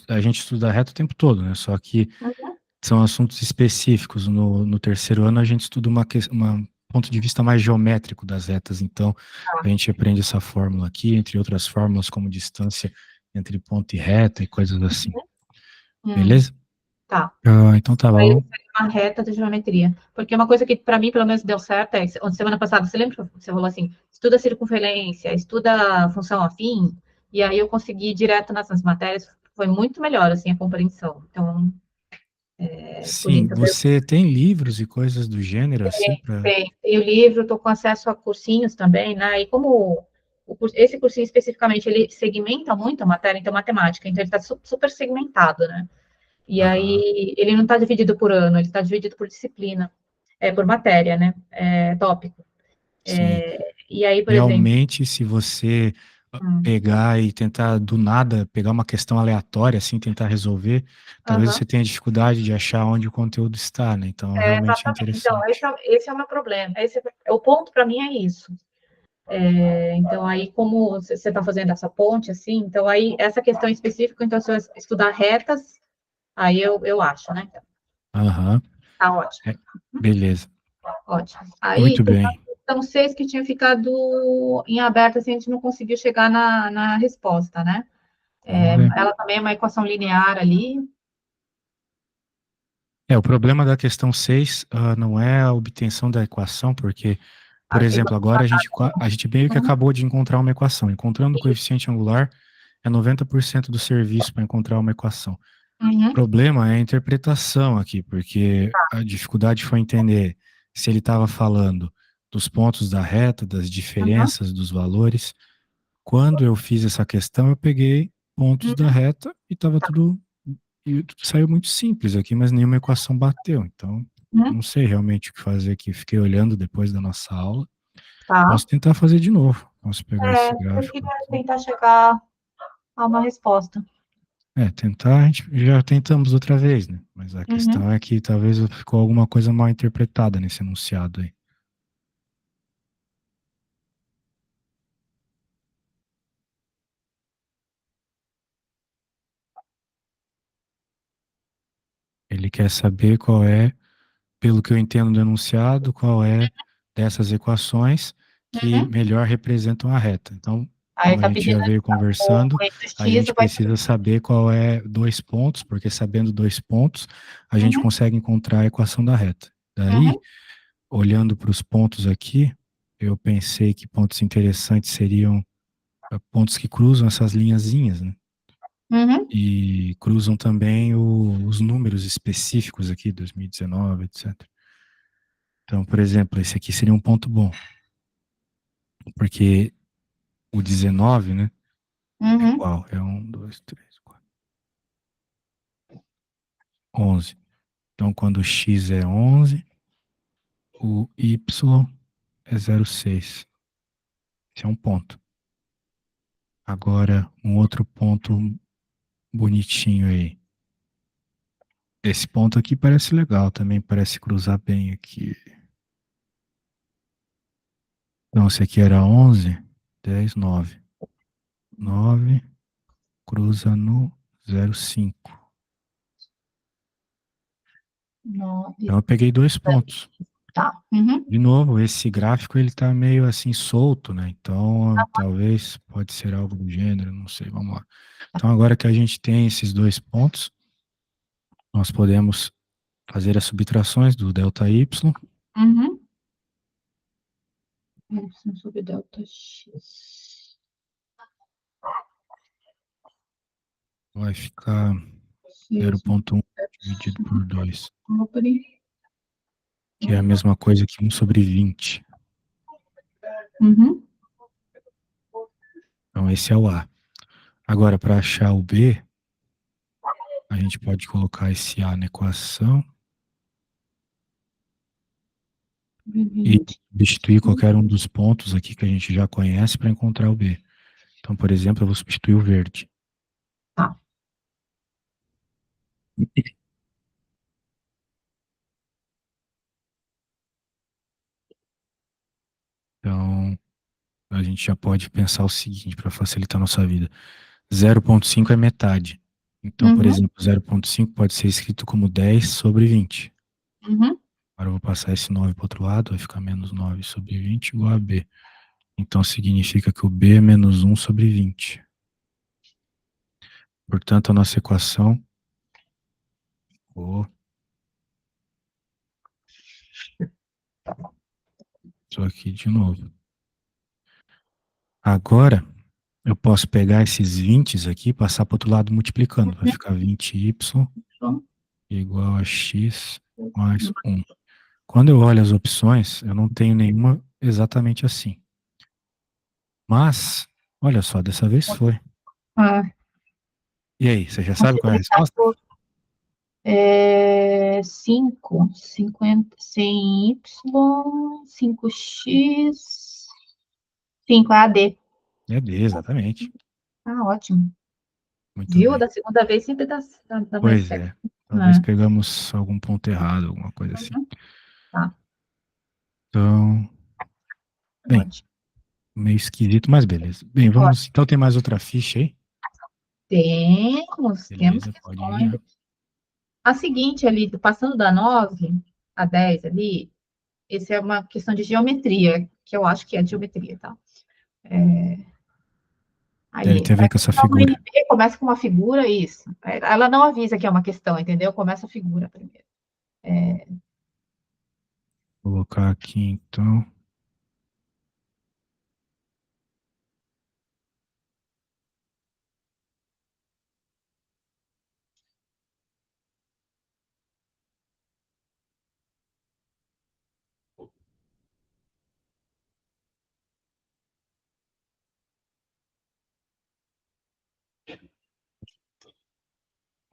A gente estuda reta o tempo todo, né? Só que Uhum. são assuntos específicos. No terceiro ano a gente estuda uma ponto de vista mais geométrico das retas. Então, a Tá. gente aprende essa fórmula aqui, entre outras fórmulas como distância entre ponto e reta e coisas assim. Hum, Beleza? tá. Então tá Aí eu bom. segue uma reta de geometria. Porque uma coisa que, para mim, pelo menos deu certo é, semana passada, você lembra que você falou assim, estuda circunferência, estuda função afim, e aí eu consegui ir direto nessas matérias, foi muito melhor, assim, a compreensão. Então, por Sim, isso, você tem livros e coisas do gênero assim para. tem o livro, estou com acesso a cursinhos também, né? E como esse cursinho especificamente, ele segmenta muito a matéria, então, matemática, então ele está super segmentado, né? E Aham, aí, ele não está dividido por ano, ele está dividido por disciplina, por matéria, né? Tópico. sim. E aí, por exemplo, Realmente, se você hum, pegar e tentar do nada pegar uma questão aleatória, assim, tentar resolver, talvez você aham, tenha dificuldade de achar onde o conteúdo está, né? Então, realmente é exatamente. Então, interessante. esse é o meu problema. O ponto para mim é isso. Então, aí, como você está fazendo essa ponte, assim, então, aí, essa questão específica, então, se eu estudar retas, aí eu acho, né? Então, Aham, tá ótimo. é, beleza. Ótimo. Aí, Muito tem bem. a questão 6 que tinha ficado em aberto, assim, a gente não conseguiu chegar na resposta, né? Vamos ver. Ela também é uma equação linear ali. O problema da questão 6 não é a obtenção da equação, porque, por Achei que exemplo, você agora passava. a gente meio que Uhum, acabou de encontrar uma equação. Encontrando o coeficiente angular é 90% do serviço para encontrar uma equação. O uhum, problema é a interpretação aqui, porque a dificuldade foi entender se ele estava falando dos pontos da reta, das uhum, diferenças dos valores. Quando eu fiz essa questão, eu peguei pontos da uhum, reta e estava tudo. E saiu muito simples aqui, mas nenhuma equação bateu. Então, uhum. não sei realmente o que fazer aqui. Fiquei olhando depois da nossa aula. Tá. Posso tentar fazer de novo. Posso pegar esse Eu gráfico queria aqui. tentar chegar a uma resposta. Tentar, a gente já tentamos outra vez, né? Mas a Uhum. questão é que talvez ficou alguma coisa mal interpretada nesse enunciado aí. Ele quer saber qual é, pelo que eu entendo do enunciado, qual é dessas equações que Uhum. melhor representam a reta. Então, Aí como a tá gente já pedindo veio o conversando, eixo a X, gente vai. precisa saber qual é dois pontos, porque sabendo dois pontos, a gente Uhum. consegue encontrar a equação da reta. Daí, Uhum. olhando para os pontos aqui, eu pensei que pontos interessantes seriam pontos que cruzam essas linhazinhas, né? Uhum. E cruzam também os números específicos aqui, 2019, etc. Então, por exemplo, esse aqui seria um ponto bom, porque o 19, né, é Uhum. qual? É 1, 2, 3, 4, 11. Então, quando o x é 11, o y é 0,6. Esse é um ponto. Agora, um outro ponto bonitinho aí. Esse ponto aqui parece legal, também parece cruzar bem aqui. Então, esse aqui era 11, 10, 9. 9 cruza no 0,5. Então, 9. eu peguei dois pontos. Tá. Uhum. De novo, esse gráfico ele tá meio assim solto, né? Então, talvez pode ser algo do gênero, não sei, vamos lá. Então, agora que a gente tem esses dois pontos, nós podemos fazer as subtrações do ΔY. Uhum. Y sobre delta X. Vai ficar 6 0,1 dividido por 2, sobre. que é a mesma coisa que 1 sobre 20. Uhum. Então, esse é o A. Agora, para achar o B, a gente pode colocar esse A na equação e 20. substituir qualquer um dos pontos aqui que a gente já conhece para encontrar o B. Então, por exemplo, eu vou substituir o verde. Tá. Então, a gente já pode pensar o seguinte para facilitar a nossa vida. 0,5 é metade. Então, por Uhum, exemplo, 0,5 pode ser escrito como 10 sobre 20. uhum. Agora eu vou passar esse 9 para o outro lado, vai ficar menos 9 sobre 20 igual a B. Então significa que o B é menos 1 sobre 20. Portanto, a nossa equação... Oh, estou aqui de novo. Agora, eu posso pegar esses 20 aqui e passar para o outro lado multiplicando. Vai ficar 20y igual a x mais 1. Quando eu olho as opções, eu não tenho nenhuma exatamente assim. Mas, olha só, dessa vez foi. Ah, E aí, você já sabe qual é a resposta? é 5, 50, 100y, 5x, 5 AD. É D, exatamente. Ah, ótimo. Muito Viu? bem. Da segunda vez sempre dá mais Pois certo. é. Talvez É. pegamos algum ponto errado, alguma coisa assim. Uhum. Tá, Então, bem, ótimo. meio esquisito, mas beleza. Bem, vamos. Ótimo. Então tem mais outra ficha aí? Temos Beleza, pode questões. ir. A seguinte ali, passando da 9 a 10 ali, essa é uma questão de geometria, que eu acho que é geometria, tá? Deve Aí, ter a ver com essa uma figura. NP começa com uma figura, isso. Ela não avisa que é uma questão, entendeu? Começa a figura primeiro. Vou colocar aqui então.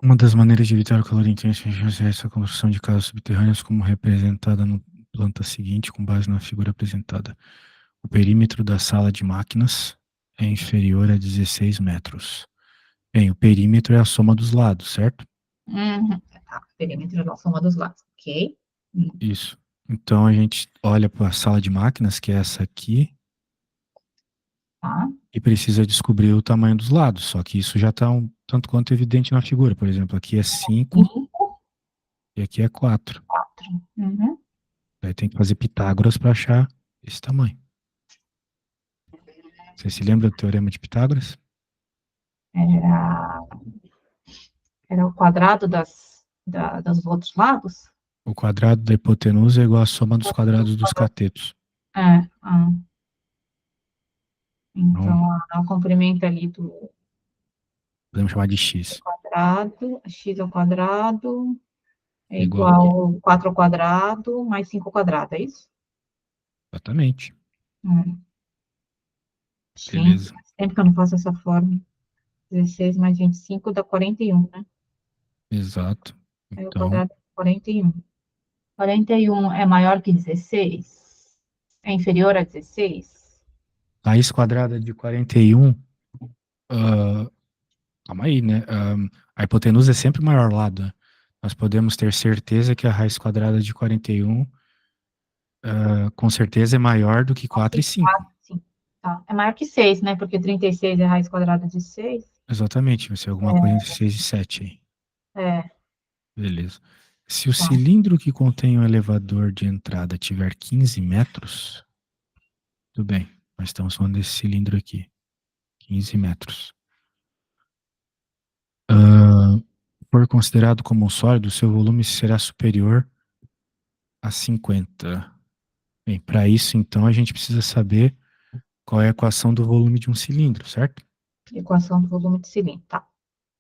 Uma das maneiras de evitar o calor intenso é essa construção de casas subterrâneas como representada no planta seguinte, com base na figura apresentada. O perímetro da sala de máquinas é inferior a 16 metros. Bem, o perímetro é a soma dos lados, certo? Uhum. Tá, perímetro da soma dos lados, ok? Isso. Então a gente olha para a sala de máquinas, que é essa aqui, Tá. e precisa descobrir o tamanho dos lados. Só que isso já está um tanto quanto evidente na figura. Por exemplo, aqui é 5 5, e aqui é 4. 4. Uhum. Daí tem que fazer Pitágoras para achar esse tamanho. Você se lembra do teorema de Pitágoras? Era, era o quadrado dos outros lados? O quadrado da hipotenusa é igual à soma dos quadrados dos catetos. É. Então, Então, o comprimento ali do podemos chamar de x. quadrado, x ao quadrado, é Igual. igual 4 ao quadrado mais 5 ao quadrado, é isso? Exatamente. Hum. Gente, Beleza. faz tempo que eu não faço essa forma. 16 mais 25 dá 41, né? Exato. Aí o Então, quadrado é 41. 41 é maior que 16? É inferior a 16? raiz quadrada de 41. ah, Calma aí, né? A hipotenusa é sempre o maior lado, né? Nós podemos ter certeza que a raiz quadrada de 41, com certeza é maior do que 4 e 5. 4, sim. Tá. É maior que 6, né? Porque 36 é raiz quadrada de 6. Exatamente, vai ser alguma coisa entre 6 e 7 aí. É, Beleza. Se o tá. cilindro que contém o elevador de entrada tiver 15 metros, tudo bem. Nós estamos falando desse cilindro aqui. 15 metros. Ah, for considerado como um sólido, seu volume será superior a 50. Bem, para isso, então, a gente precisa saber qual é a equação do volume de um cilindro, certo? Equação do volume de cilindro. Tá.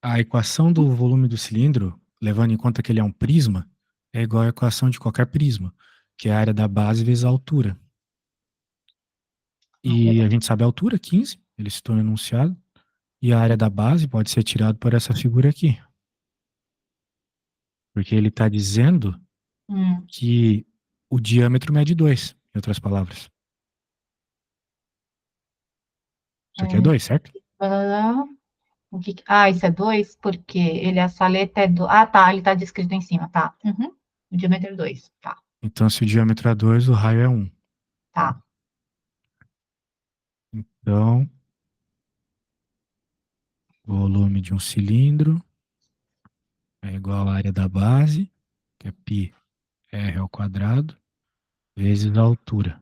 A equação do volume do cilindro, levando em conta que ele é um prisma, é igual à equação de qualquer prisma, que é a área da base vezes a altura. E a gente sabe a altura, 15, ele se torna enunciado, e a área da base pode ser tirado por essa figura aqui. Porque ele está dizendo Hum, que o diâmetro mede 2, em outras palavras. Isso aqui é é, 2, certo? ah, isso é 2 porque a saleta é do. Ah, tá, ele tá descrito em cima, tá. Uhum. O diâmetro é 2, tá, Então, se o diâmetro é 2, o raio é 1. tá. Então, volume de um cilindro. é igual à área da base, que é πr ao quadrado, vezes a altura.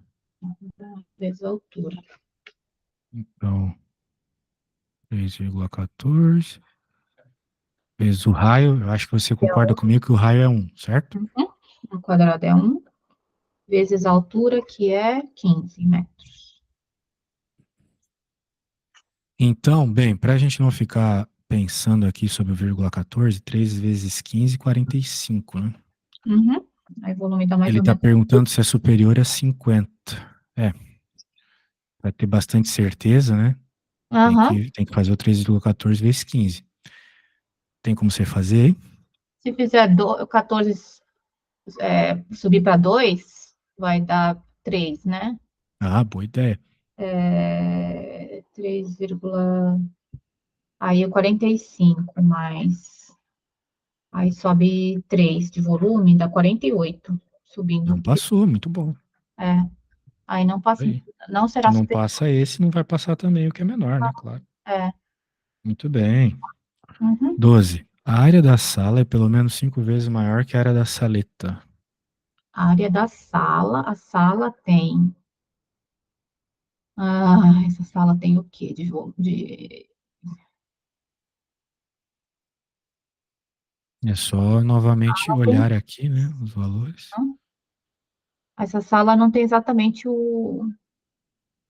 Vezes a altura. Então, 3,14 vezes o raio. Eu acho que você É concorda comigo que o raio é 1, certo? 1, o quadrado é 1, vezes a altura, que é 15 metros. Então, bem, para a gente não ficar pensando aqui sobre o vírgula 14, 3 vezes 15, 45, né? Uhum. Aí o volume dá mais Ele ou está menos. perguntando se é superior a 50. É, para ter bastante certeza, né? Tem Aham. que, tem que fazer o 3,14 vezes 15. Tem como você fazer aí? Se fizer 14, subir para 2, vai dar 3, né? Ah, boa ideia. 3, aí é 45 mais. Aí sobe 3 de volume, dá 48, Não subindo. passou, muito bom. É, aí não passa, Aí. não Se será não superior. passa esse, não vai passar também o que é menor, né? Claro. É, Muito bem. uhum. 12. A área da sala é pelo menos 5 vezes maior que a área da saleta. A área da sala, a sala tem. Essa sala tem o quê de jogo? É só novamente olhar aqui, né? Os valores. Essa sala não tem exatamente o.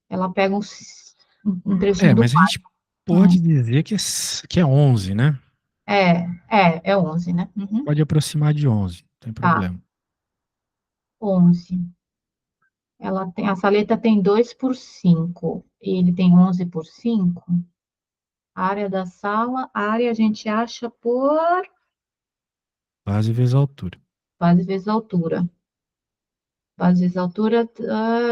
Ela pega um É, trechinho do mas a gente quarto. pode dizer que é 11, né? É 11, né? Uhum. Pode aproximar de 11, não tem Tá, problema. 11. Ela tem, a saleta tem 2 por 5. E ele tem 11 por 5. A área da sala, a área a gente acha por Base vezes altura. base vezes altura. Base vezes altura,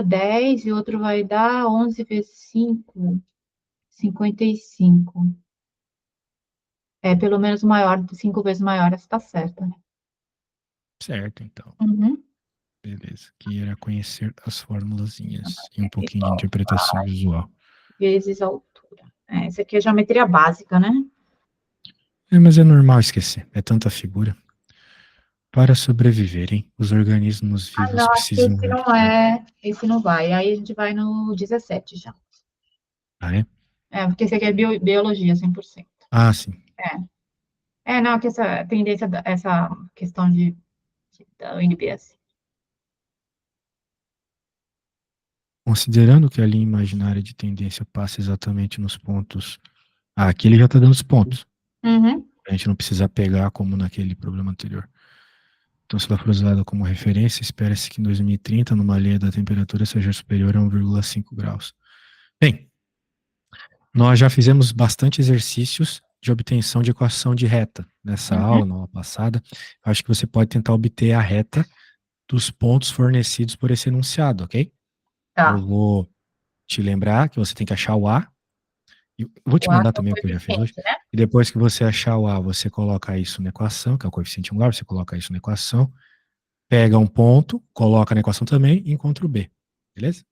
10, e outro vai dar 11 vezes 5, 55. É pelo menos maior, 5 vezes maior, essa está certa, né? Certo, então. Uhum. Beleza. Que era conhecer as formulazinhas e um É pouquinho de igual interpretação visual. vezes altura. Essa aqui é geometria básica, né? É, mas é normal esquecer. É tanta figura. Para sobreviverem, os organismos Ah, vivos não, acho que precisam esse não de. é, esse não vai. Aí a gente vai no 17 já. Ah, é? Porque esse aqui é biologia 100%. Ah, sim. Não, que essa tendência, essa questão da UNBS. Considerando que a linha imaginária de tendência passa exatamente nos pontos. Ah, aqui ele já está dando os pontos. Uhum, A gente não precisa pegar como naquele problema anterior. Então, se ela for usada como referência, espera-se que em 2030, numa linha da temperatura seja superior a 1,5 graus. Bem, nós já fizemos bastante exercícios de obtenção de equação de reta nessa uhum, aula, na aula passada. Acho que você pode tentar obter a reta dos pontos fornecidos por esse enunciado, ok? Eu tá. vou te lembrar que você tem que achar o A. Eu vou te O A mandar que é o também o que eu já fiz hoje. coeficiente, né? E depois que você achar o A, você coloca isso na equação, que é o coeficiente angular, você coloca isso na equação, pega um ponto, coloca na equação também e encontra o B. Beleza?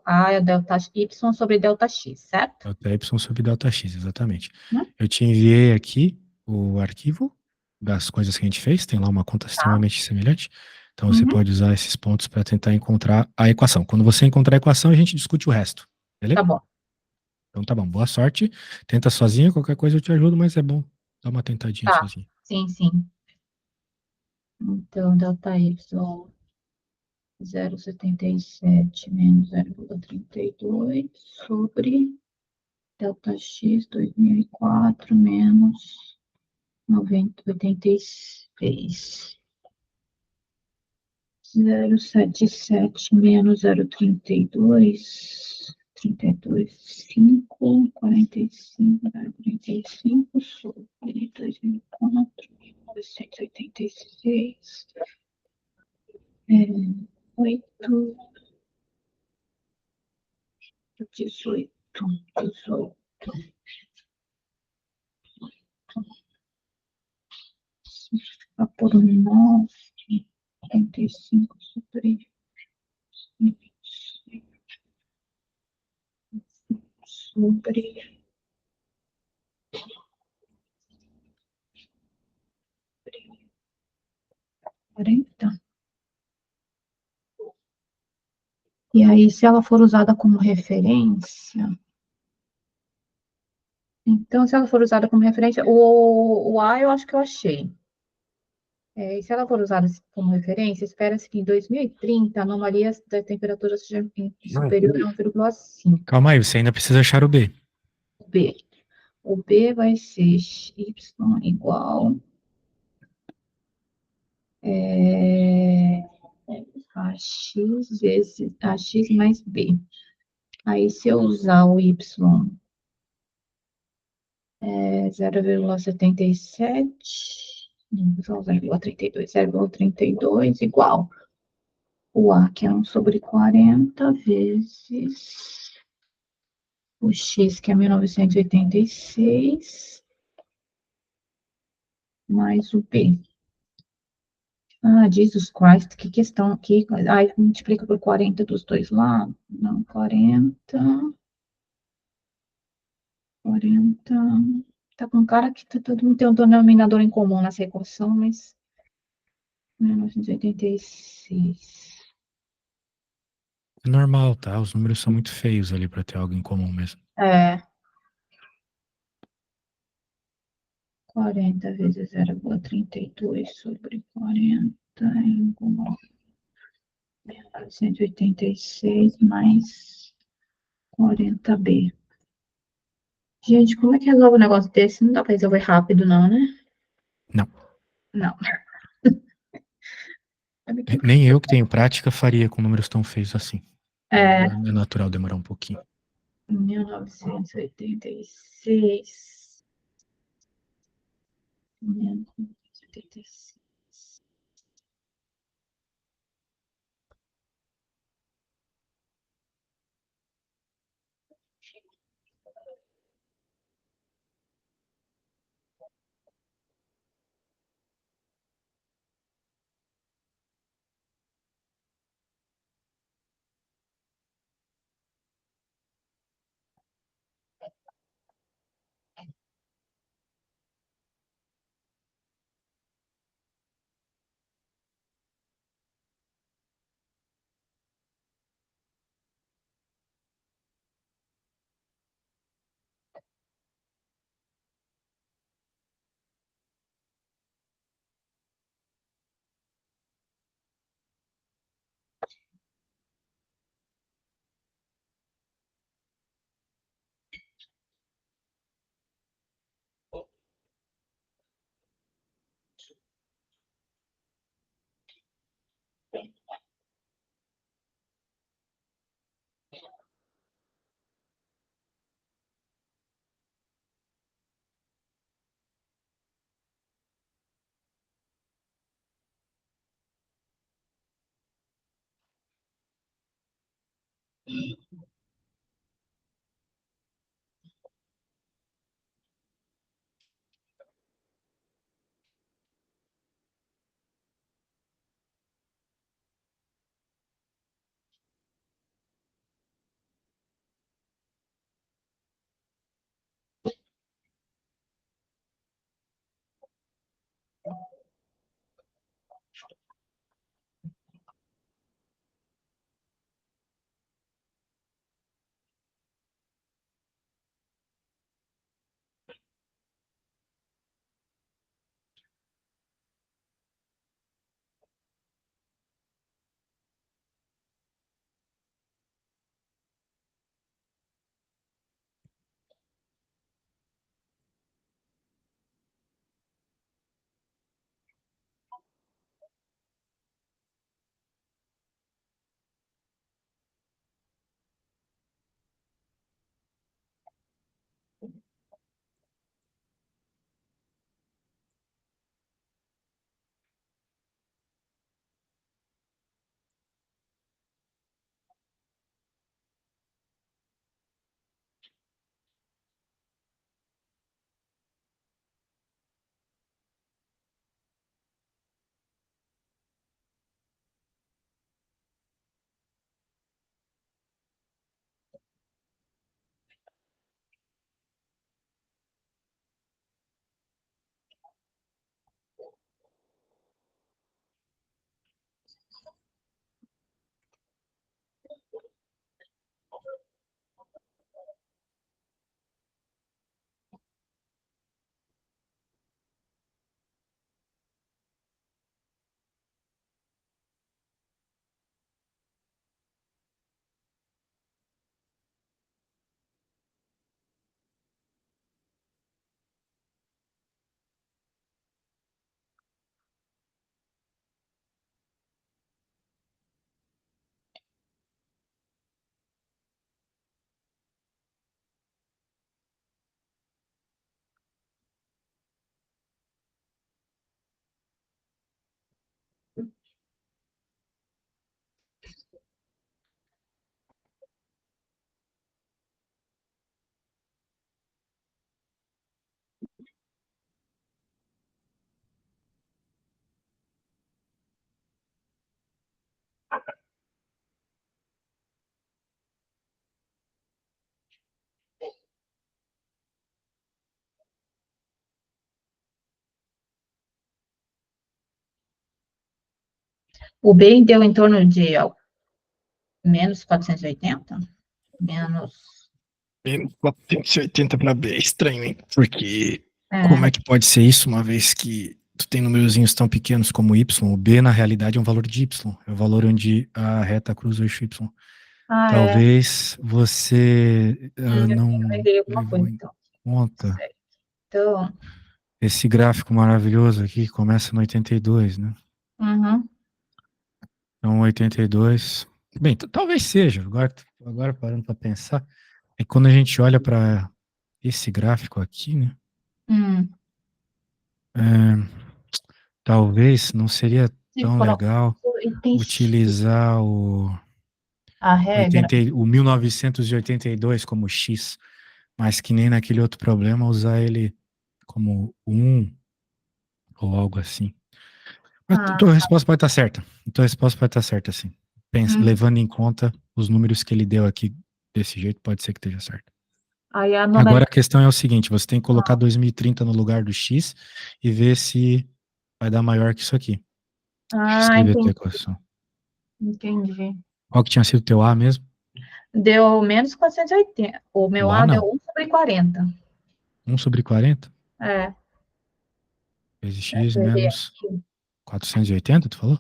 A é delta Y sobre delta X, certo? Delta Y sobre delta X, exatamente. Uhum, Eu te enviei aqui o arquivo das coisas que a gente fez, tem lá uma conta tá. extremamente semelhante. Então você Uhum, pode usar esses pontos para tentar encontrar a equação. Quando você encontrar a equação, a gente discute o resto. tá Beleza? bom. Então tá bom, boa sorte. Tenta sozinha, qualquer coisa eu te ajudo, mas é bom dar uma tentadinha Tá. sozinha. Sim, sim. Então, delta Y 0,77 menos 0,32 sobre delta X 2004 menos 86. 0,77 menos 0,32, 5, 45, 0,35 sobre 2004, 986, 8, 18, 18, a por 9, 45 sobre 25, sobre 40. E aí, se ela for usada como referência, então, se ela for usada como referência, o A eu acho que eu achei. E se ela for usada como referência, espera-se que em 2030 a anomalia da temperatura seja superior a 1,5. Calma aí, você ainda precisa achar o B. B. O B vai ser Y igual a X vezes a X mais B. Aí, se eu usar o Y 0,77, não, vou usar 0,32, 0,32 igual o A, que é 1/40, vezes o X, que é 1986, mais o B. Ah, Jesus Christ, que questão aqui. Aí multiplica por 40 dos dois lados. Não, 40, 40. Tá com cara que tá todo mundo tem um denominador em comum nessa equação, mas 1986. É normal, tá? Os números são muito feios ali para ter algo em comum mesmo. 40 vezes 0,32 sobre 40 igual a 186 mais 40B. Gente, como é que resolve um negócio desse? Não dá pra resolver rápido, não, né? Não. Não. Nem eu que tenho prática faria com números tão feios assim. É, É natural demorar um pouquinho. 1986. 1986. O B deu em torno de menos 480? Menos. Menos 480 para B, é estranho, hein? Porque como É. é que pode ser isso, uma vez que tu tem númerozinhos tão pequenos como Y? O B, na realidade, é um valor de Y. É o valor onde a reta cruza o eixo Y. Ah, é. Talvez você Eu não errei alguma levou coisa, em então. conta Certo. Então, esse gráfico maravilhoso aqui, que começa no 82, né? uhum, Então, 82. Bem, talvez seja. Agora parando para pensar, é que quando a gente olha para esse gráfico aqui, né? hum. É, talvez não seria Se tão coloca legal 85, utilizar o, a regra. 80, o 1982 como X, mas que nem naquele outro problema usar ele como 1 ou algo assim. Mas Ah, tua resposta pode estar certa. Tua resposta pode estar certa, sim. hum. Levando em conta os números que ele deu aqui desse jeito, pode ser que esteja certo. Aí a Agora numérica. a questão é o seguinte: você tem que colocar 2030 no lugar do X e ver se vai dar maior que isso aqui. Deixa eu Ah, escrever a tua entendi. equação. Entendi. Qual que tinha sido o teu A mesmo? Deu menos 480. O meu O A A deu não. 1/40. 1/40 É, vezes X eu errei menos aqui. 480, tu falou?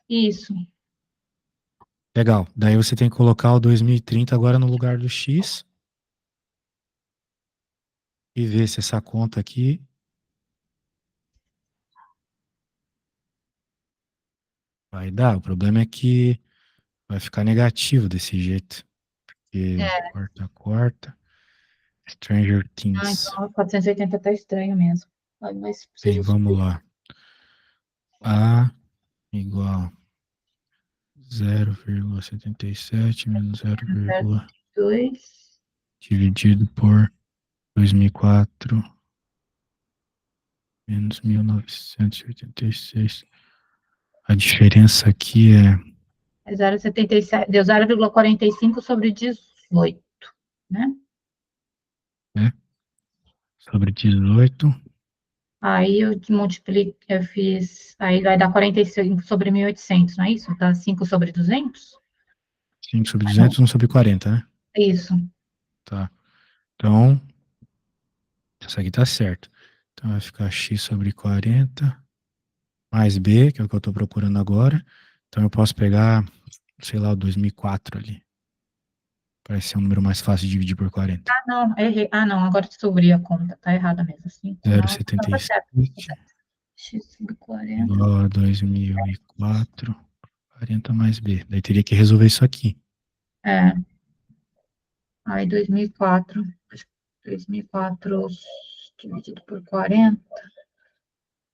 Isso. Legal. Daí você tem que colocar o 2030 agora no lugar do X e ver se essa conta aqui vai dar. O problema é que vai ficar negativo desse jeito. Porque É. quarta, Stranger Ah, Things. então 480 tá estranho mesmo. Mas Bem, preciso vamos subir. lá. A igual 0,77 menos 0, 2. dividido por 2004 menos 1986. A diferença aqui É 0,77. Deu 0,45 sobre 18, né? né, sobre 18, Aí eu multiplico, eu fiz, aí vai dar 45 sobre 1.800, não é isso? Dá 5 sobre 200? 5 sobre Não, 200, 1 sobre 40, né? isso. Tá. Então, essa aqui tá certo. Então vai ficar x sobre 40 mais b, que é o que eu tô procurando agora. Então eu posso pegar, sei lá, o 2004 ali. Parece ser um número mais fácil de dividir por 40. Ah, não, errei. Ah, não, agora descobri a conta. Tá errada mesmo, assim. Não, não tá certo. Tá 0,77 certo. X sobre 40. igual a 2004, 40 mais b. Daí teria que resolver isso aqui. É, aí 2004 dividido por 40,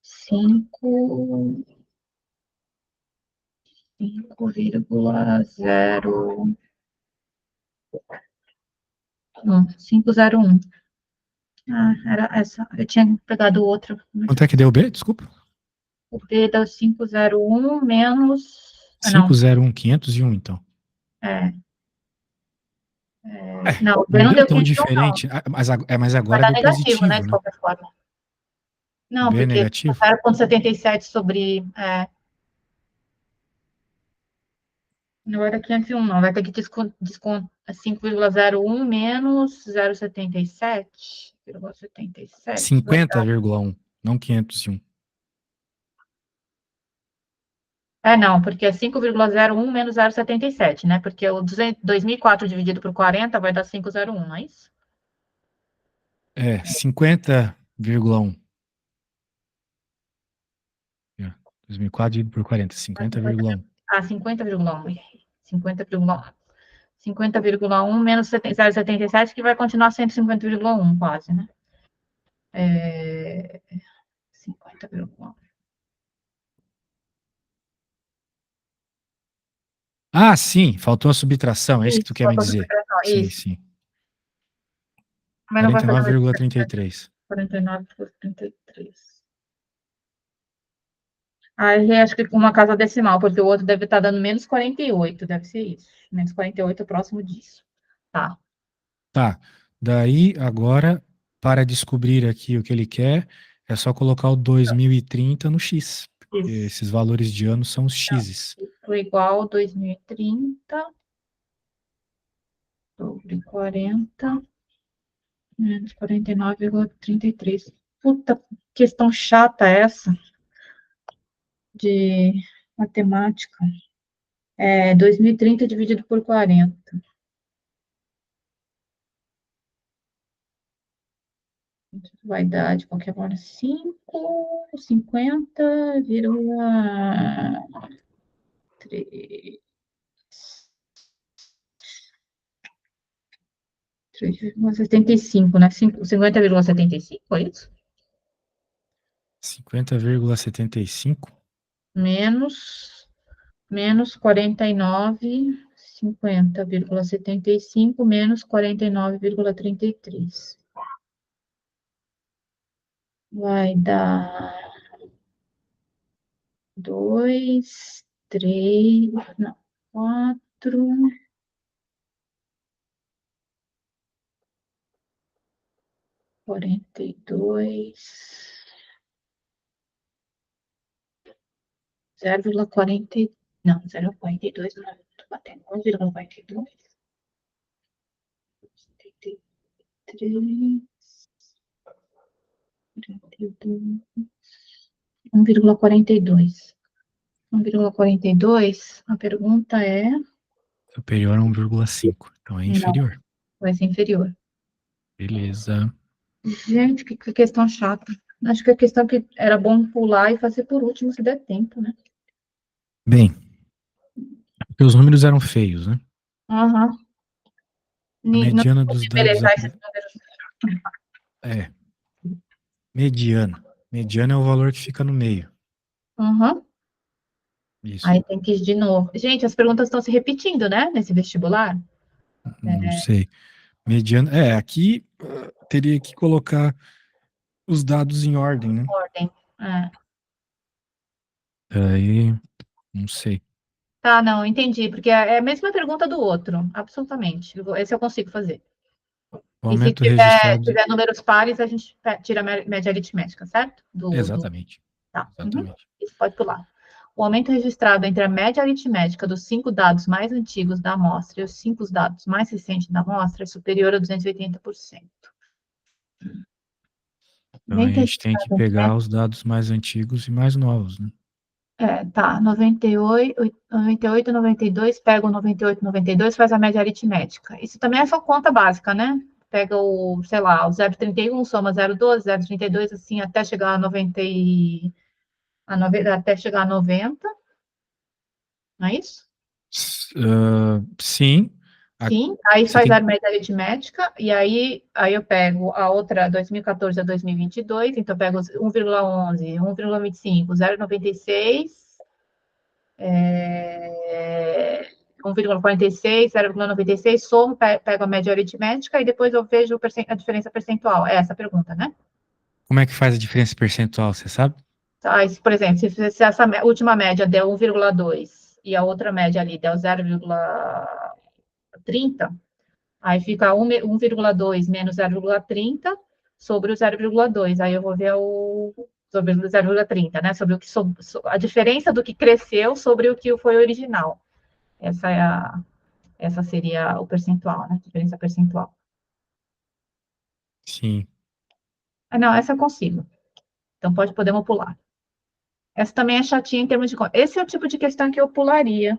5, 5,01. 501. Ah, era essa. Eu tinha pegado outra. Quanto é que deu b? Desculpa. O B dá 501 menos. Ah, não. 501, 501, então. É, É, não, o B não não deu deu tão 501, não. diferente. Mas Vai agora dar deu negativo, né, positivo, de né? qualquer forma. O Não, b é porque negativo? 0,77 sobre. Não vai dar 501, não. Vai ter que descontar 5,01 menos 0,77. 0,77 vai dar. 50,1, não 501. Não, porque é 5,01 menos 0,77, né? Porque o 2004 dividido por 40 vai dar 501, não é isso? É, 50,1. 2004 dividido por 40, 50,1. 50,1. 50,1. 50,1 menos 0,77, que vai continuar sendo 50,1, quase, né? 50,1. Ah, sim, faltou a subtração, é isso que tu Isso, quer me faltou a dizer. subtração, Sim, isso. sim. Mas não vai fazer mais 49,33. 49 por 33. Aí acho que uma casa decimal, porque o outro deve estar dando menos 48, deve ser isso. Menos 48 próximo disso. Tá, Tá. Daí, agora, para descobrir aqui o que ele quer, é só colocar o 2030 no X, porque isso. esses valores de ano são os X's. Foi igual 2030 sobre 40 menos 49,33. Puta, questão chata essa de matemática. É 2030 dividido por 40. Vai dar de qualquer forma 50,3. 3,75, né? 50,75, é isso? 50,75. Menos 49, 50,75 menos 49,33. Vai dar 2, 3, não, 4, 42, 0,40, não, 0,42, não, tô batendo 1,42, 73, 1,42. 1,42, a pergunta é, Superior a 1,5. Então é não, inferior. vai ser inferior. Beleza. Gente, que questão chata. Acho que a questão que era bom pular e fazer por último, se der tempo, né? Bem, porque os números eram feios, né? Aham. A Não mediana vou dos dados. embelezar esses números. É, mediana. Mediana é o valor que fica no meio. Aham. Isso. Aí tem que ir de novo. Gente, as perguntas estão se repetindo, né? Nesse vestibular. Não sei. Mediana. É, aqui teria que colocar os dados em ordem, né? Ordem. É. Aí, não sei. Tá, não, entendi, porque é a mesma pergunta do outro, absolutamente. Esse eu consigo fazer. O E se aumento tiver, registrado. tiver números pares, a gente tira a média aritmética, certo? Exatamente. Tá. Uhum. Exatamente. Isso pode pular. O aumento registrado entre a média aritmética dos 5 dados mais antigos da amostra e os 5 dados mais recentes da amostra é superior a 280%. Então a Aumento gente tem que registrado entre pegar os dados mais antigos e mais novos, né? tá, 98, 92, pega o 98, 92, faz a média aritmética. Isso também é só conta básica, né? Pega o, sei lá, o 0,31, soma 0,12, 0,32, assim, até chegar a 90 até chegar a 90, não é isso? Sim. A- Sim, aí Você faz a tem. média aritmética, e aí eu pego a outra 2014 a 2022, então eu pego 1,11, 1,25, 0,96, 1,46, 0,96, somo, pego a média aritmética e depois eu vejo a diferença percentual. É essa a pergunta, né? Como é que faz a diferença percentual, você sabe? Aí, por exemplo, se essa última média deu 1,2 e a outra média ali deu 0,30, aí fica 1,2 menos 0,30 sobre o 0,2. Aí eu vou ver sobre o 0,30, né? Sobre o que a diferença do que cresceu sobre o que foi original. Essa é essa seria o percentual, né? Diferença percentual. Sim. Ah, não, essa eu consigo. Então podemos pular. Essa também é chatinha em termos de conta. Esse é o tipo de questão que eu pularia.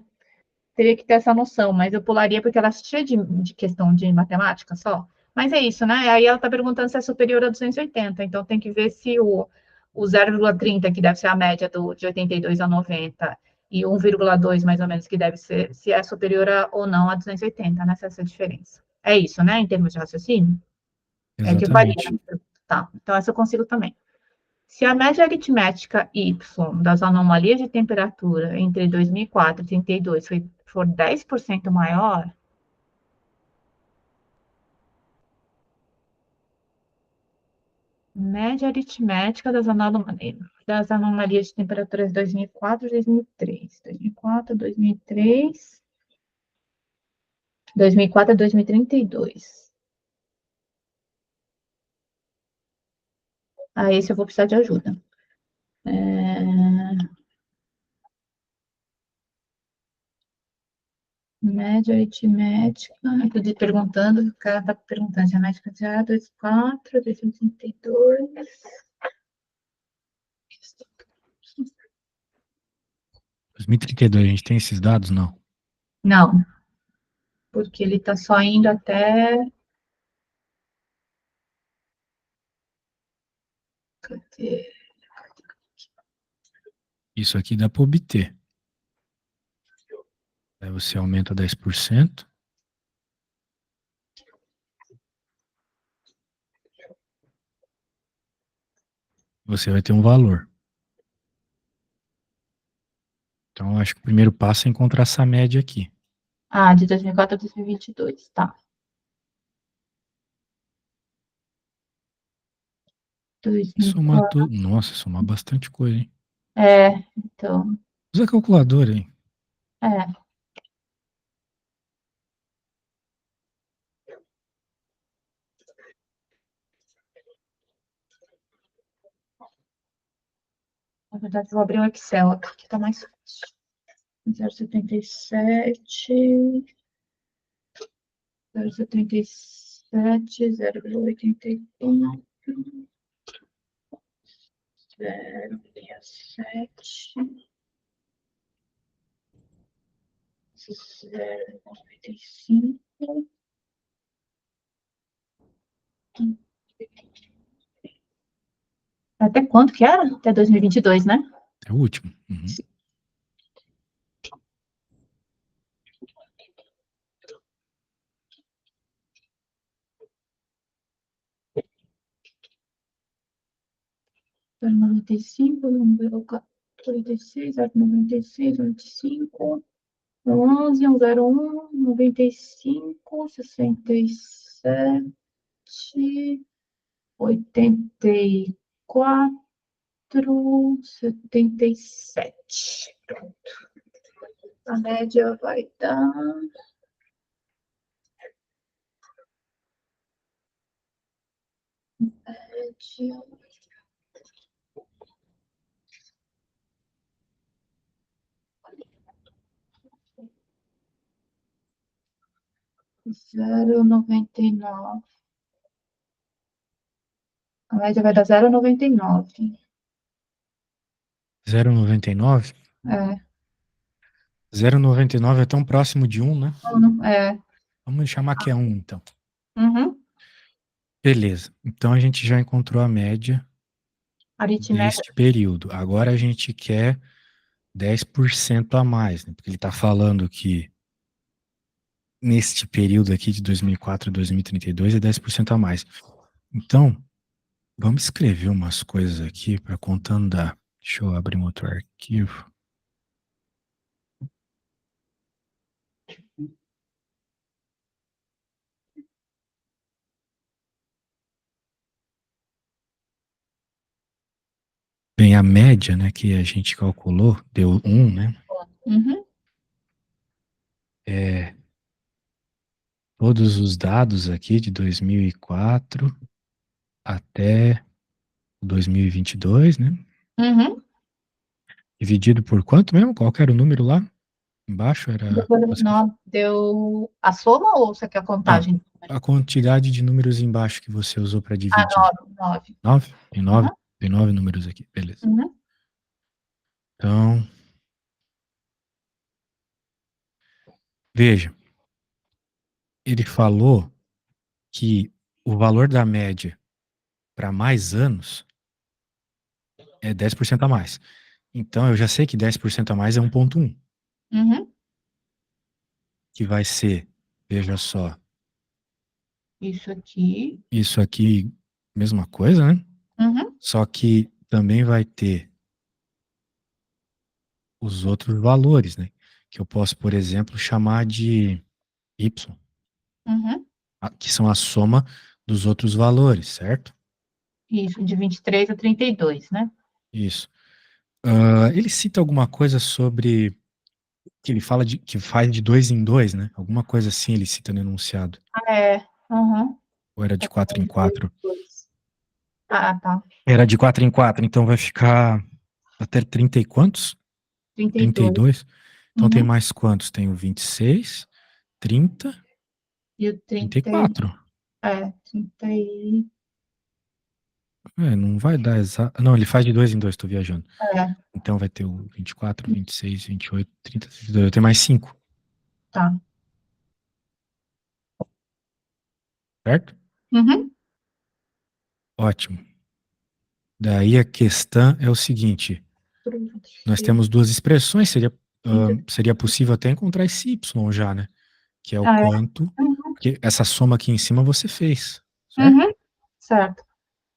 Teria que ter essa noção, mas eu pularia porque ela é cheia de questão de matemática só. Mas é isso, né? Aí ela está perguntando se é superior a 280, então tem que ver se o 0,30, que deve ser a média de 82 a 90, e 1,2 mais ou menos, que deve ser, se é superior ou não a 280, né? Se é essa diferença. É isso, né? Em termos de raciocínio? É que varia, Exatamente. né? Tá, então essa eu consigo também. Se a média aritmética Y das anomalias de temperatura entre 2004 e 32 for 10% maior, Média aritmética das anomalias de temperaturas de 2004 e 2003. 2004, 2003, 2004 a 2032. Ah, esse eu vou precisar de ajuda. Média aritmética. Eu tô perguntando, o cara tá perguntando se a médica já 24, 2032. 2032, a gente tem esses dados? Não. Não, porque ele tá só indo até. Cadê? Isso aqui dá para obter. Aí você aumenta 10%. Você vai ter um valor. Então, eu acho que o primeiro passo é encontrar essa média aqui. Ah, de 2004 a 2022, tá. Somar 2004. tudo. Nossa, somar bastante coisa, hein? Então, Usa a calculadora, hein? é. Na verdade, eu vou abrir o Excel aqui, que tá mais fácil. 0,77, 0,77, 0,81, 0,67, 0,95. Até quanto que era? Até 2022, né? É o último. Uhum. Zero vírgula noventa e cinco, 46, 0,96, 95, 11, 101, 95, 67, 84, 77. Pronto. A média vai dar. Média. Zero vírgula noventa e nove. A média vai dar 0,99. 0,99? É. 0,99 é tão próximo de 1, né? É. Vamos chamar que é 1, então. Uhum. Beleza. Então, a gente já encontrou a média Aritmética. deste período. Agora, a gente quer 10% a mais, né? Porque ele está falando que neste período aqui de 2004 a 2032 é 10% a mais. Então, vamos escrever umas coisas aqui para conta andar. Deixa eu abrir um outro arquivo. Bem, a média, né, que a gente calculou, deu 1, né? Uhum. É, todos os dados aqui de 2004 até 2022, né? Uhum. Dividido por quanto mesmo? Qual que era o número lá? Embaixo era. Depois, não, deu a soma ou você quer a Não, contagem? a quantidade de números embaixo que você usou para Ah, dividir. 9. 9? Tem nove? Uhum. Tem 9 números aqui, beleza. Uhum. Então, veja, ele falou que o valor da média para mais anos é 10% a mais. Então, eu já sei que 10% a mais é 1,1, Uhum. que vai ser, veja só, Isso aqui. isso aqui, mesma coisa, né? Uhum. Só que também vai ter os outros valores, né? Que eu posso, por exemplo, chamar de Y, Uhum. que são a soma dos outros valores, certo? Isso, de 23 a 32, né? Isso. Ele cita alguma coisa sobre que ele fala de que faz de dois em dois, né? Alguma coisa assim ele cita no enunciado. É, aham. Ou era de quatro em De dois, quatro? dois. Ah, tá. Era de quatro em quatro, então vai ficar até 30 e quantos? 32. 32. Então tem Uhum. mais quantos? Tem o 26, 30, E o 30, 34. 30 e... Não vai dar exato. Não, ele faz de dois em dois, tô viajando. É, Então vai ter o 24, 26, 28, 30, 32. Eu tenho mais 5, tá. certo? Uhum. Ótimo. Daí a questão é o seguinte: nós 26, temos duas expressões, 30. seria possível até encontrar esse y já, né? Que é o Ah, é. quanto, Uhum. porque essa soma aqui em cima você fez, certo? Uhum. Certo.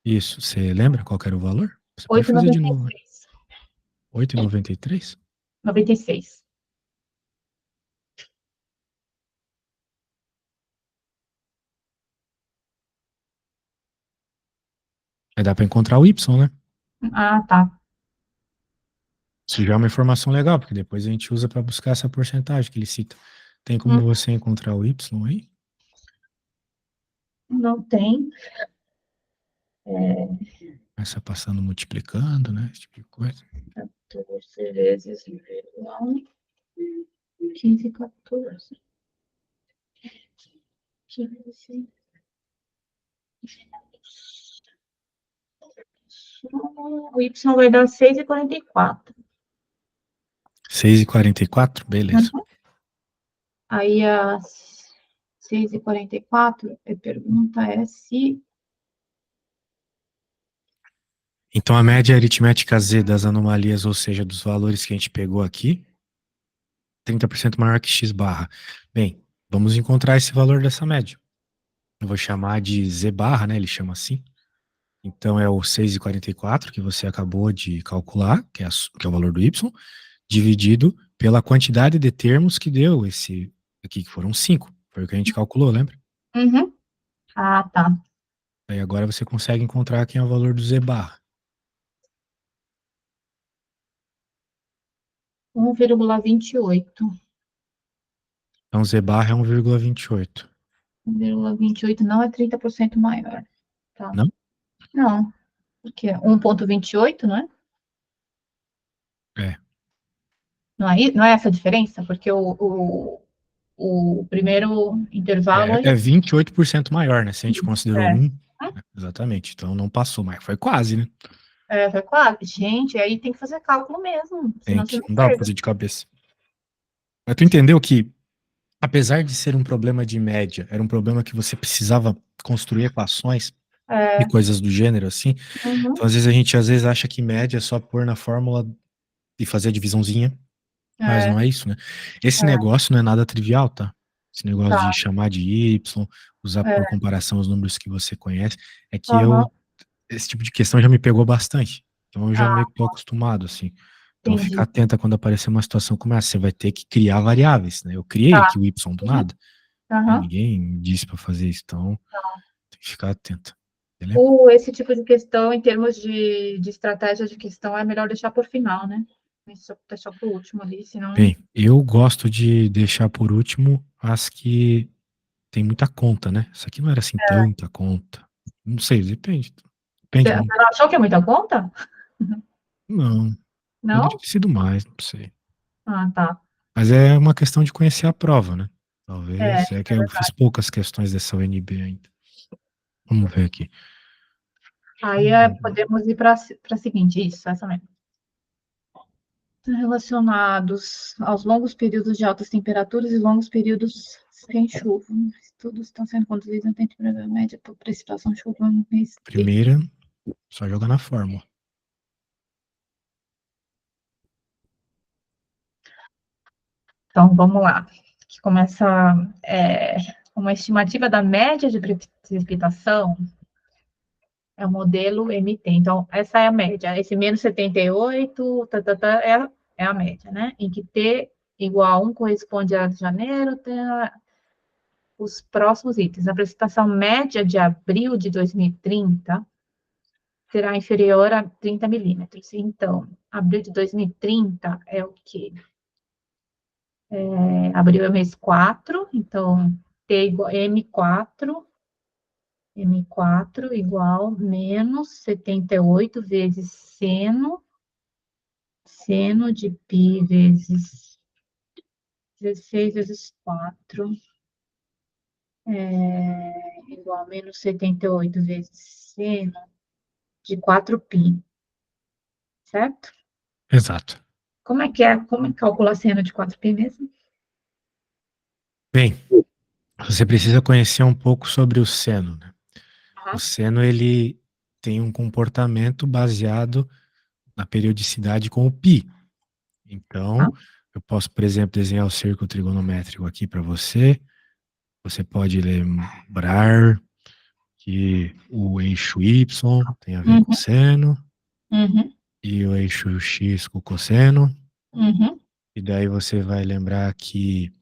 Isso, você lembra qual que era o valor? Você pode Oito e fazer de noventa e novo, né? seis. 8,93? 96. Aí dá para encontrar o y, né? Ah, tá. Isso já é uma informação legal, porque depois a gente usa para buscar essa porcentagem que ele cita. Tem como Hum, você encontrar o y aí? Não tem. Começa passando multiplicando, né? Esse tipo de coisa. 14 vezes 1, 15, 14. 15. O Y vai dar 6,44. 6,44? Beleza. Uhum. Aí, às 6h44, a pergunta é se... Então a média aritmética z das anomalias, ou seja, dos valores que a gente pegou aqui, 30% maior que x barra. Bem, vamos encontrar esse valor dessa média. Eu vou chamar de z barra, né? Ele chama assim. Então é o 6,44 que você acabou de calcular, que é o valor do y, dividido pela quantidade de termos que deu esse aqui, que foram 5. Foi o que a gente calculou, lembra? Uhum. Ah, tá. Aí agora você consegue encontrar quem é o valor do z barra. 1,28. Então z barra é 1,28. 1,28 não é 30% maior. Tá. Não? Não, porque 1,28, não é? É. Não é essa a diferença? Porque o primeiro intervalo É é... 28% maior, né? Se a gente considerou É, um, né? Exatamente. Então não passou, mas foi quase, né? foi quase. Gente, aí tem que fazer cálculo mesmo, Tem senão você que, não não dá pra acerta. fazer de cabeça. Mas tu entendeu que, apesar de ser um problema de média, era um problema que você precisava construir equações e É, coisas do gênero, assim. Então, uhum, às vezes acha que média é só pôr na fórmula e fazer a divisãozinha, mas é, não é isso, né? Esse é, negócio não é nada trivial, tá? Esse negócio de tá, chamar de y, usar por é, comparação os números que você conhece, é que aham, esse tipo de questão já me pegou bastante. Então eu já ah, meio que tô acostumado, assim. Então fica entendi. atenta quando aparecer uma situação como essa. Você vai ter que criar variáveis, né? Eu criei Tá, aqui o y do uhum, nada, né? aham. Ninguém disse para fazer isso, então tem que ficar atento. Beleza? Esse tipo de questão, em termos de estratégia de questão, é melhor deixar por final, né? Deixar por último ali, senão... Bem, eu gosto de deixar por último as que tem muita conta, né? Isso aqui não era assim tanta conta. Não sei, depende. Depende Você muito. não achou que é muita conta? Não, poderia Não? ter sido mais, não sei. Ah, tá. Mas é uma questão de conhecer a prova, né? É, Talvez. É que é eu fiz verdade. poucas questões dessa UNB ainda. Vamos ver aqui. Aí podemos ir para a seguinte, isso, essa mesmo. Relacionados aos longos períodos de altas temperaturas e longos períodos sem chuva. Estudos estão sendo conduzidos na temperatura média por precipitação de chuva no mês de... Primeira, só jogar na fórmula. Então, vamos lá. Que começa uma estimativa da média de precipitação é o modelo MT. Então, essa é a média. Esse menos 78, é a média, né? Em que T igual a 1 corresponde a janeiro, os próximos itens. A precipitação média de abril de 2030 será inferior a 30 milímetros. Então, abril de 2030 é o quê? Abril é mês 4, então, T igual M4 igual menos 78 vezes seno de π vezes 16 vezes 4 igual a menos 78 vezes seno de 4π, certo? Exato. Como é que calcula a seno de 4π mesmo? Bem, você precisa conhecer um pouco sobre o seno, né? O seno, ele tem um comportamento baseado na periodicidade com o π. Então, eu posso, por exemplo, desenhar o círculo trigonométrico aqui para você. Você pode lembrar que o eixo Y tem a ver com o seno, e o eixo X com o cosseno. E daí você vai lembrar que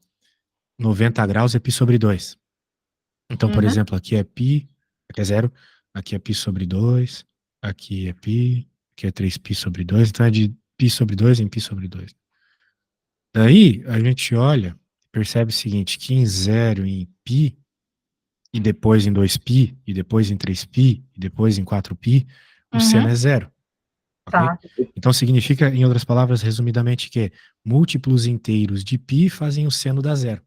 90 graus é π sobre 2. Então, por exemplo, aqui é π, aqui é 0, aqui é π sobre 2, aqui é π, aqui é 3π sobre 2, então é de π sobre 2 em π sobre 2. Daí, a gente olha, percebe o seguinte, que em 0 em π, e depois em 2π, e depois em 3π, e depois em 4π, o seno é 0. Ok? Tá. Então significa, em outras palavras, resumidamente, que múltiplos inteiros de π fazem o seno dar 0.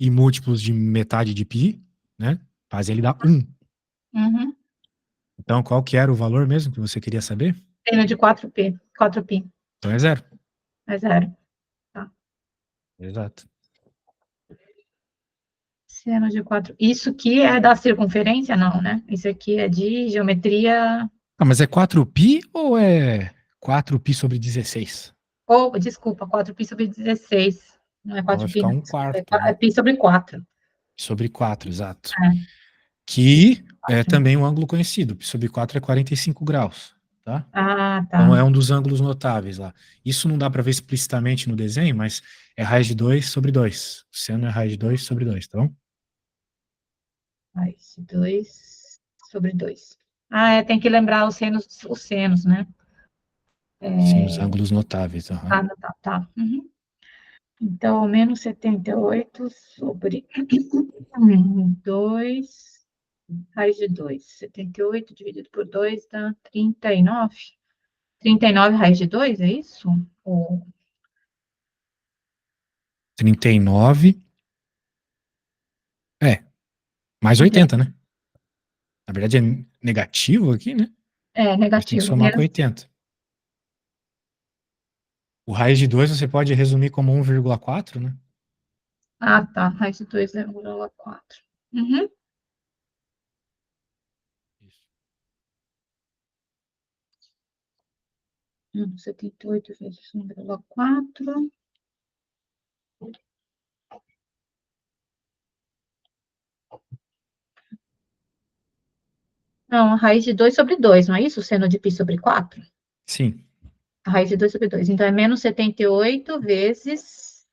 E múltiplos de metade de π, né, fazem ele dar 1. Então, qual que era o valor mesmo que você queria saber? Seno de 4π. Então é 0. É 0. Tá. Exato. Seno de 4. Isso aqui é da circunferência? Não, né? Isso aqui é de geometria. Ah, mas é 4π ou é 4π sobre 16? Ou, desculpa, 4π sobre 16. Não é Então vai 4π, ficar não. 1/4, É né? π sobre 4. Sobre 4, exato. É. Que é também um ângulo conhecido. Π sobre 4 é 45 graus, tá? Ah, tá. Então é um dos ângulos notáveis lá. Isso não dá para ver explicitamente no desenho, mas é raiz de 2 sobre 2. O seno é raiz de 2 sobre 2, tá bom? Raiz de 2 sobre 2. Ah, tem que lembrar os senos, né? Sim, os ângulos notáveis. Uhum. Tá. Então, menos 78 sobre 2, raiz de 2. 78 dividido por 2 dá 39. 39 raiz de 2, é isso? Ou... 39. Mais 80, né? Na verdade é negativo aqui, né? É, Mas tem que negativo. somar com 80. O raiz de 2 você pode resumir como 1,4, né? Ah, tá. Raiz de 2 é 1,4. Isso. 78 vezes 1,4. Não, a raiz de 2 sobre 2, não é isso? O seno de π sobre 4? Sim. A raiz de 2 sobre 2. Então, é menos 78 vezes...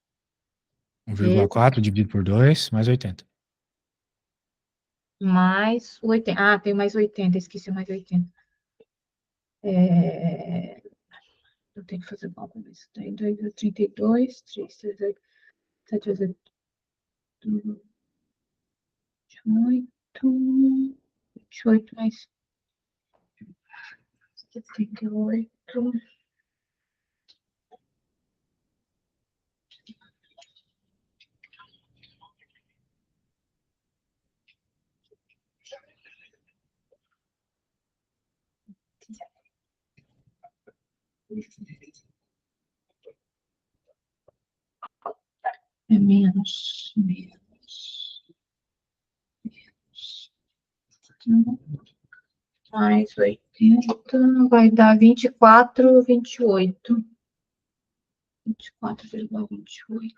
1,4 dividido por 2, mais 80. Mais 80. Ah, tem mais 80, esqueci mais 80. Eu tenho que fazer cálculo disso. 32, 3, 7, 8, 28 mais 78. É menos. Mais 80, vai dar 24, 28. 24,28.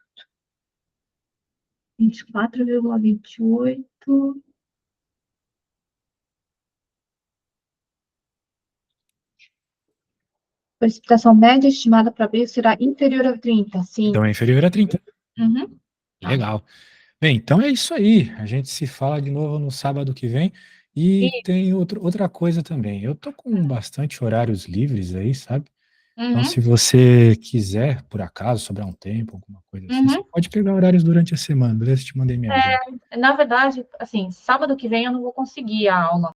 24,28. Precipitação média estimada para abril será inferior a 30, sim. Então é inferior a 30. Uhum. Legal. Bem, então é isso aí. A gente se fala de novo no sábado que vem. E E, tem outra coisa também. Eu tô com bastante horários livres aí, sabe? Então, uhum, se você quiser, por acaso, sobrar um tempo, alguma coisa assim, você uhum. pode pegar horários durante a semana, beleza? Te mandei minha agenda. Na verdade, assim, sábado que vem eu não vou conseguir a aula.